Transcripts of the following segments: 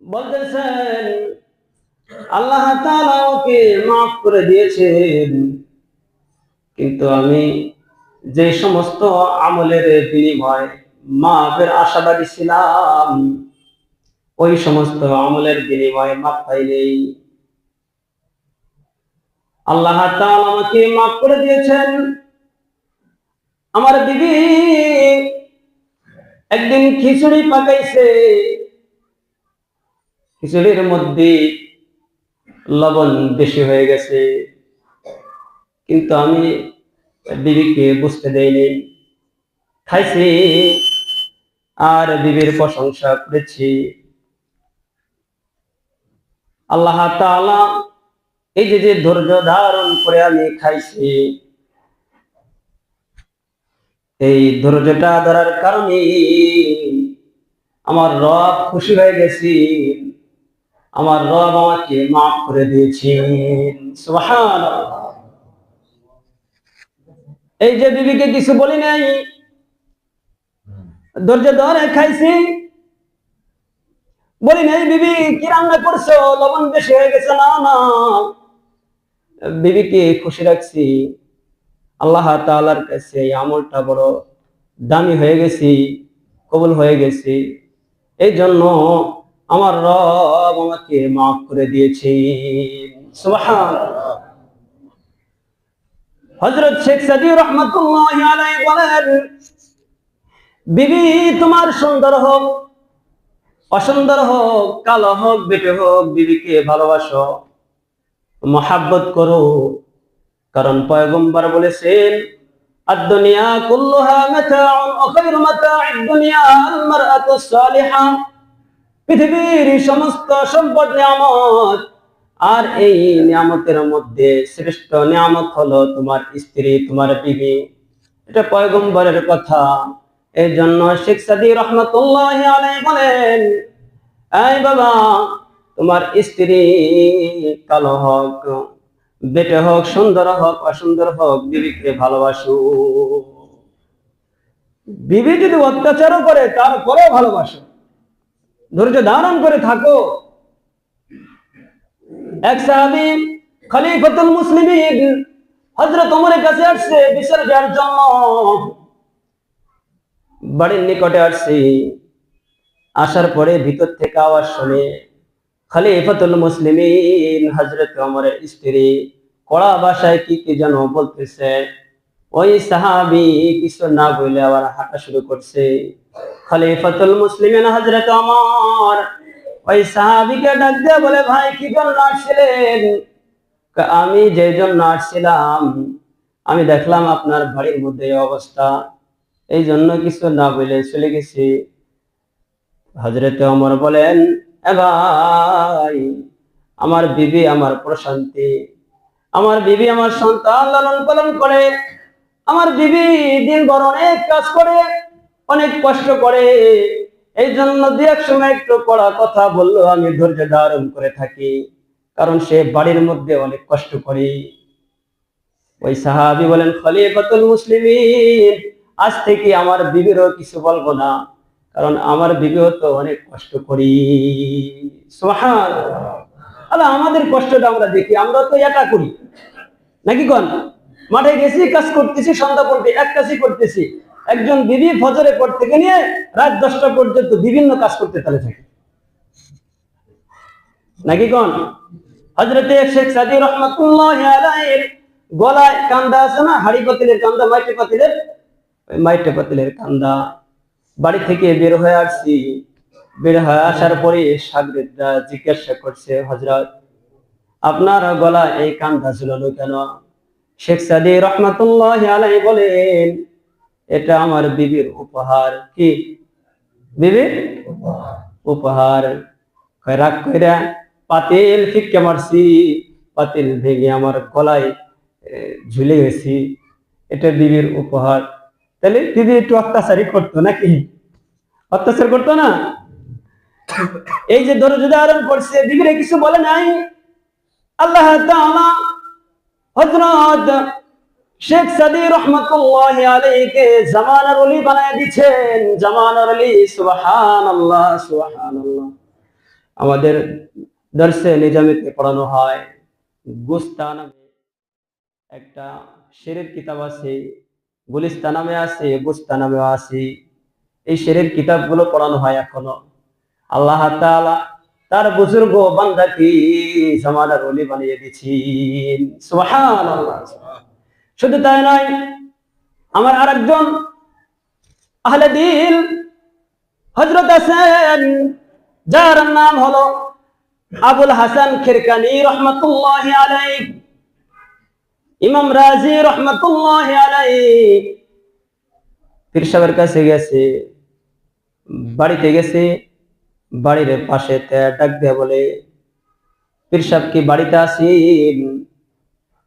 বলতেছেন আল্লাহ তাআলা ওকে মাফ করে দিয়েছেন, কিন্তু আমি যে সমস্ত আমলের বিনিময় মাফের আশাবাদী ছিলাম, ওই সমস্ত আমলের বিনিময়ে মাফ পাইনি। আল্লাহ তাআলা আমাকে মাফ করে দিয়েছেন। আমার বিবি একদিন খিচুড়ি পাকাইছে, খিচুড়ির মধ্যে লবণ বেশি হয়ে গেছে, কিন্তু আমি বিবিকে বুঝতে দেইনি। খাইছি আর বিবির প্রশংসা করেছি। আল্লাহ তাআলা এই যে ধৈর্য ধারণ করে আমি খাইছি, এই ধৈর্যটা ধরার কারণে আমার রব খুশি হয়ে গেছি, আমার রব আমাকে মাফ করে দিয়েছেন। সুবহানাল্লাহ। এই যে বিবিকে কিছু বলি নাই, ধৈর্য ধরে খাইছি, বলি নাই বিবি কি রান্না করছো, লবণ বেশি হয়ে গেছে, না না, বিবিকে খুশি রাখছি। আল্লাহ তাআলার কাছে এই আমলটা বড় দামি হয়ে গেছি, কবুল হয়ে গেছি। এই জন্য আমার রব আমাকে মাফ করে দিয়েছেন। সুবহানাল্লাহ। হযরত শেখ সাদী রাহমাতুল্লাহি আলাইহি বলেন, বিবি তোমার সুন্দর হোক, অসুন্দর হোক, কালো হোক, বেটে হোক, বিবিকে ভালোবাসো, মহাব্বত করো। কারণ পয়গম্বর বলেছেন, আদ-দুনিয়া কুল্লুহা মাতাউন ওয়া খায়রু মাতাউদ দুনিয়া আল-মারআতুস সালিহা। পৃথিবীর সমস্ত সম্পদ নিয়ামত, আর এই নিয়ামতের মধ্যে শ্রেষ্ঠ নিয়ামত হলো তোমার স্ত্রী, তোমার বিবি। এটা পয়গম্বরের কথা। এই জন্য শেখ সাদী রাহমাতুল্লাহি আলাইহি বলেন, এই বাবা, তোমার স্ত্রী কালো হোক, বেটে হোক, সুন্দর হোক, অসুন্দর হোক, বিবিকে ভালোবাসো। বিবি যদি অত্যাচারও করে তারপরেও ভালোবাসো, ধৈর্য ধারণ করে থাকো। এক সাহাবী খলিফাতুল মুসলিমিন হযরত ওমরের কাছে আসছে বিচার দেওয়ার জন্য। বাড়ির নিকটে আসছে, আসার পরে ভিতর থেকে আওয়াজ শুনে খলিফাতুল মুসলিমিন হযরত ওমরের স্ত্রী কড়া ভাষায় কি কি যেন বলতেছে। ওই সাহাবী কিছু না বলে আবার হাঁটা শুরু করছে। খলিফাতুল মুসলিমিন হযরত ওমর ওই সাহাবীকে ডাক দিয়ে বলে, ভাই কি জন্য আসছিলেন? আমি যে জন্য আসছিলাম, আমি দেখলাম আপনার বাড়ির মধ্যে এই অবস্থা, এই জন্য কিছু না বলে চলে গেছি। হযরত ওমর বলেন, এ ভাই, আমার বিবি আমার প্রশান্তি, আমার বিবি আমার সন্তান লালন পালন করে, আমার বিবি দিনভর অনেক কাজ করে, অনেক কষ্ট করে। এই জন্য দুই এক সময় একটু কড়া কথা বললো, আমি ধৈর্য ধারণ করে থাকি, কারণ সে বাড়ির মধ্যে অনেক কষ্ট করে। ওই সাহাবী বলেন, খলিফাতুল মুসলিমিন, আজ থেকে আমার বিবিরও কিছু বলবো না, কারণ আমার বিবিও তো অনেক কষ্ট করি। সুবহানাল্লাহ। আল্লাহ, আমাদের কষ্টটা আমরা দেখি, আমরা তো এটা করি নাকি কোন? মাঠে গেছি, কাজ করতেছি, সন্ধ্যা পর্যন্ত এক কাজই করতেছি। একজন বিবি ফজরের পর থেকে নিয়ে রাত 10টা পর্যন্ত বিভিন্ন কাজ করতে চলে থাকে নাকি কোন? হযরতে শেখ সাদী রাহমাতুল্লাহি আলাইহির গলায় কান্দা আছে না, হাড়ি পাতিলের কান্দা, মাইটে পাতিলের, ওই মাইটে পাতিলের কান্দা। বাড়ি থেকে বের হয়ে আসছি, বের হয়ে আসার পরে শাগরেদরা জিজ্ঞাসা করছে, হযরত আপনার গলায় এই কান্দা ঝুলানো কেন? শেখ সাদী রাহমাতুল্লাহি আলাইহি বলেন, এটা আমার বিবির উপহার। কি বিবির উপহার? রাগ কইরা পাতিল ফিক্কা মারছি, পাতিল ভেঙে আমার গলায় ঝুলে গেছি, এটা বিবির উপহার। তাহলে বিবি একটু অত্যাচারই করতো নাকি? অত্যাচার করতো না? এই যে ধৈর্য ধারণ করছে, বিবিরে কিছু বলে নাই। আল্লাহ তাআলা হযরত শেখ সাদী রহমাতুল্লাহি আলাইহিকে জামানার ওলি বানায় দিয়েছেন, জামানার ওলি। সুবহানাল্লাহ, সুবহানাল্লাহ। আমাদের দর্সে নিজামিতে পড়ানো হয়, গুস্তা নামে একটা শেরের কিতাব আছে, গুলিস্তা নামে আছে, গুস্তা নামেও আছে। এই শেরের কিতাবগুলো পড়ানো হয় এখনো। আল্লাহ তাআলা তার বুজুর্গ বান্দাকে জামানার ওলি বানিয়ে দিয়েছেন। সুবহানাল্লাহ। শুধু তাই নয়, আমার আরেকজন আহলে দিল হযরত আছেন, যার নাম হলো আবুল হাসান খিরকানি রহমাতুল্লাহি আলাইহি। ইমাম রাজি রহমাতুল্লাহি আলাইহি পীর সাহেবের কাছে গেছে, বাড়িতে গেছে, বাড়ির পাশে ডাক দিয়ে বলে, পীর সাহেব কি বাড়িতে আছেন?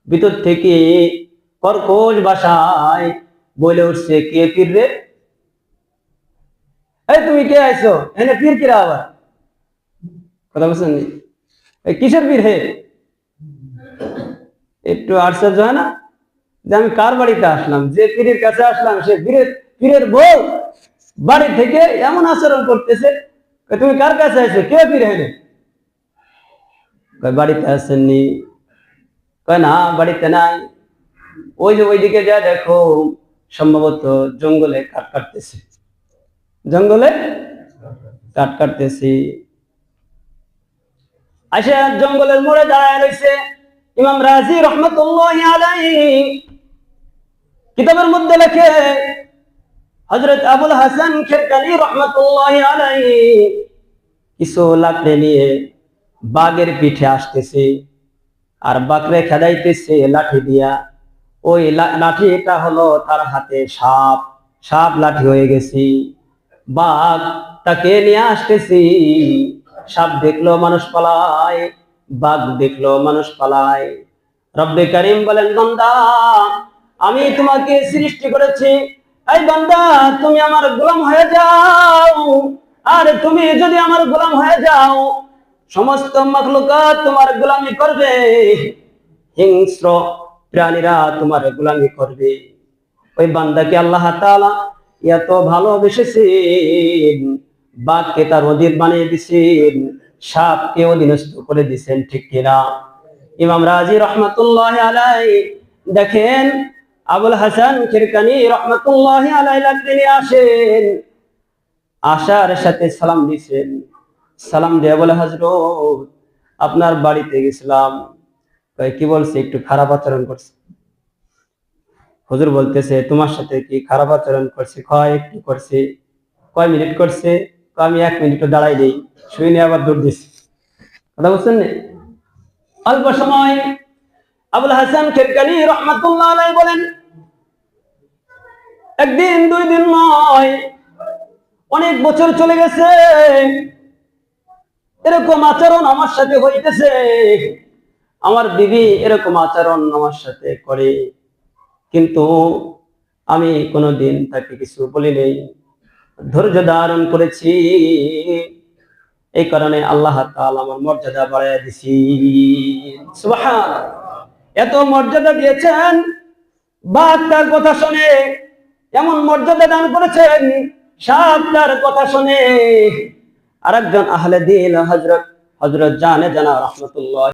ভিতর থেকে কর্কশ ভাষায় বলে উঠছে, কে পীর রে? এই তুমি কে আইছো? এনে পীর কিরা আবার? কথা বলছেন, কিসের পীর হে? একটু আশ্চর্য হয় না যে আমি কার বাড়িতে আসলাম, যে পীরের কাছে আসলাম সে পীরের বউ বাড়ি থেকে এমন আচরণ করতেছে। তুমি কার কাছে আইছো? কে পীর হেনে? বাড়িতে আসেননি। কয় না, বাড়িতে নাই। ওই যে ওইদিকে যা দেখো, সম্ভবত জঙ্গলে কাঠ কাটতেছে, জঙ্গলে কাঠ কাটতেছি। আসে জঙ্গলের মোড়ে দাঁড়ায় রয়েছে ইমাম রাজি রহমাতুল্লাহি আলাইহি। কিতাবের মধ্যে লেখে, হযরত আবুল হাসান খিরকানি রহমাতুল্লাহি আলাইহি কিছু লাকড়ি নিয়ে বাঘের পিঠে আসতেছে, আর বাঘরে খেদাইতেছে লাঠি দিয়া। ওই লাঠিটা হলো তার হাতে সাপ, সাপ লাঠি হয়ে গেছে। বাঘ তাকে নিয়ে আসতেছি, সাপ দেখলো মানুষ পালায়, বাঘ দেখলো মানুষ পালায়। রব্বে কারীম বলেন, বান্দা আমি তোমাকে সৃষ্টি করেছি, এই বান্দা তুমি আমার গোলাম হয়ে যাও। আর তুমি যদি আমার গোলাম হয়ে যাও, সমস্ত মাখলুকাত তোমার গোলামি করবে, হিংস্র প্রাণীরা তোমার গোলামি করবে। ওই বান্দাকে আল্লাহ তাআলা এত ভালোবেসেছেন, বাঘকে তার অধীন বানিয়ে দিয়েছেন, সাপকে অধীনস্থ করে দিয়েছেন, ঠিক কিনা? ইমাম রাজি রহমাতুল্লাহি আলাইহি দেখেন, আবুল হাসান খিরকানি রহমাতুল্লাহি আলাইহি তিনি আসেন, আসার সাথে সালাম দিয়েছেন। সালাম দিয়ে বলে, হযরত আপনার বাড়িতে গেছিলাম। কি বলছে? একটু খারাপ আচরণ করছে। হুজুর বলতেছে, তোমার সাথে কি খারাপ আচরণ করছে? কয় একটু করছে। কয় মিনিট করছে? আমি 1 মিনিটও দাঁড়াই নেই, শুয়ে নিয়ে আবার দৌড় দিচ্ছি। কথা বলছেন না? অল্প সময় আবুল হাসান খিরকানি রহমাতুল্লাহ আলাইহি বলেন, একদিন 2 দিন নয়, অনেক বছর চলে গেছে, এরকম আচরণ আমার সাথে হইতেছে। আমার বিবি এরকম আচরণ আমার সাথে করে, কিন্তু আমি কোনোদিন তাকে কিছু বলি নেই, ধৈর্য ধারণ করেছি। এই কারণে আল্লাহ তাআলা আমার মর্যাদা বাড়াইয়া দিয়েছি। সুবহানাল্লাহ। এত মর্যাদা দিয়েছেন, বাঘ তার কথা শুনে এমন মর্যাদা দান করেছেন, সাপ তার কথা শুনে। আরেকজন আহলে দিন হযরত জানে জানা রহমাতুল্লাহ